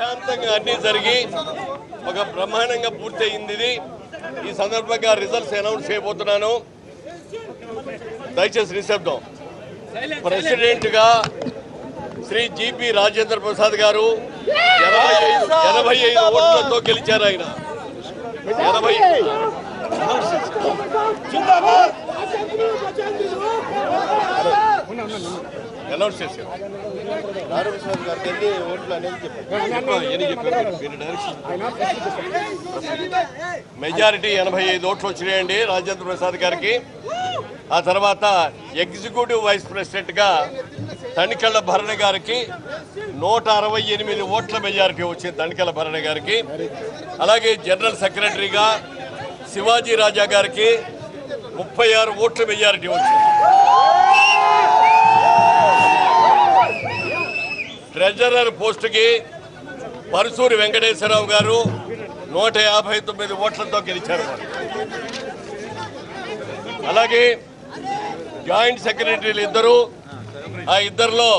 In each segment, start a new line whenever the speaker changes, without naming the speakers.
ప్రశాంతంగా అన్ని జరిగి ఒక బ్రహ్మాండంగా పూర్తయింది ఇది. ఈ సందర్భంగా రిజల్ట్స్ అనౌన్స్ చేయబోతున్నాను. దయచేసి నిశ్శబ్దం. ప్రెసిడెంట్ గా శ్రీ జిపి రాజేంద్ర ప్రసాద్ గారు 85 ఓట్లతో గెలిచారు. ఆయన 80 అనౌన్స్ చేశారు. మెజారిటీ 85 ఓట్లు వచ్చినాయండి రాజేంద్ర ప్రసాద్ గారికి. ఆ తర్వాత ఎగ్జిక్యూటివ్ వైస్ ప్రెసిడెంట్ గా తనికెళ్ల భరణి గారికి 168 ఓట్ల మెజారిటీ వచ్చింది తనికెళ్ల భరణి గారికి. అలాగే జనరల్ సెక్రటరీగా శివాజీ రాజా గారికి 36 ఓట్ల మెజారిటీ వచ్చింది. ట్రెజరర్ పోస్టుకి పరుసూరి వెంకటేశ్వరరావు గారు 159 ఓట్లతో గెలిచారు. అలాగే జాయింట్ సెక్రటరీలు ఇద్దరు, ఆ ఇద్దరిలో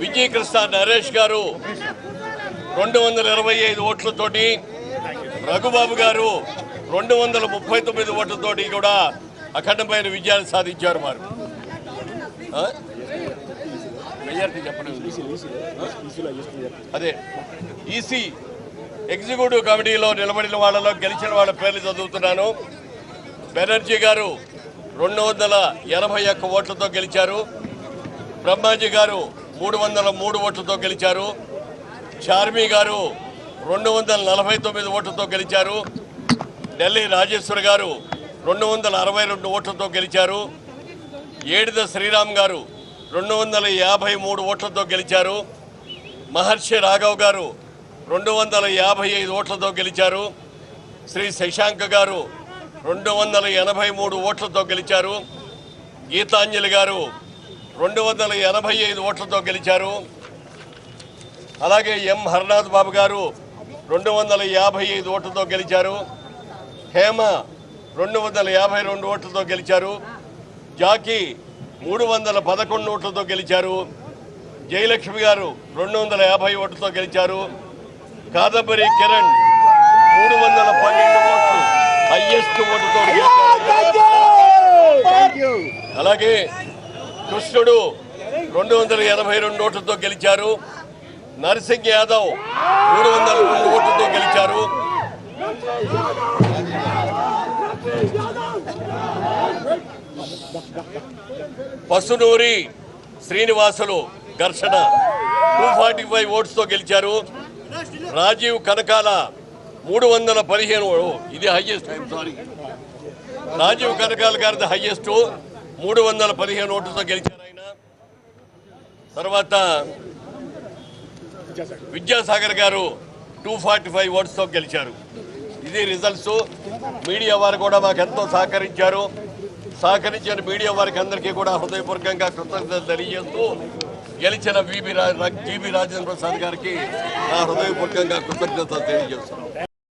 విజయ్ కృష్ణ నరేష్ గారు 225 ఓట్లతోటి, రఘుబాబు గారు 239 ఓట్లతోటి కూడా అఖండమైన విజయాన్ని సాధించారు. వారు మెజారిటీ చెప్పండి. అదే ఈసీ ఎగ్జిక్యూటివ్ కమిటీలో నిలబడిన వాళ్ళలో గెలిచిన వాళ్ళ పేర్లు చదువుతున్నాను. బెనర్జీ గారు 281 ఓట్లతో గెలిచారు. బ్రహ్మాజీ గారు 303 ఓట్లతో గెలిచారు. చార్మి గారు 249 ఓట్లతో గెలిచారు. ఢిల్లీ రాజేశ్వర్ గారు 262 ఓట్లతో గెలిచారు. ఏడిద శ్రీరామ్ గారు 253 ఓట్లతో గెలిచారు. మహర్షి రాఘవ్ గారు 255 ఓట్లతో గెలిచారు. శ్రీ శశాంక్ గారు 283 ఓట్లతో గెలిచారు. గీతాంజలి గారు 285 ఓట్లతో గెలిచారు. అలాగే ఎం హర్నాథ్ బాబు గారు 255 ఓట్లతో గెలిచారు. హేమ 252 ఓట్లతో గెలిచారు. జాకీ 311 ఓట్లతో గెలిచారు. జయలక్ష్మి గారు 250 ఓట్లతో గెలిచారు. కాదంబరి కిరణ్ 312 ఓట్లు హైయెస్ట్ ఓటుతో గెలిచారు. అలాగే కృష్ణుడు 282 ఓట్లతో గెలిచారు. నరసింగ్ యాదవ్ 302 ఓట్లతో గెలిచారు. పసునూరి శ్రీనివాసులు ఘర్షణ 245 ఓట్స్తో గెలిచారు. రాజీవ్ కనకాల 315, ఇది హైయెస్ట్. సారీ, రాజీవ్ కనకాల గారిది హైయెస్ట్ 315 ఓట్లతో గెలిచారు ఆయన. తర్వాత విద్యాసాగర్ గారు 245 ఓట్స్తో గెలిచారు. ఇది రిజల్ట్స్. మీడియా వారు కూడా మాకు ఎంతో సహకరించారు. సహకరించిన మీడియా వారికి అందరికీ కూడా హృదయపూర్వకంగా కృతజ్ఞతలు తెలియజేస్తూ గెలిచిన జిబి రాజేంద్ర ప్రసాద్ గారికి నా హృదయపూర్వకంగా కృతజ్ఞతలు తెలియజేస్తున్నాను.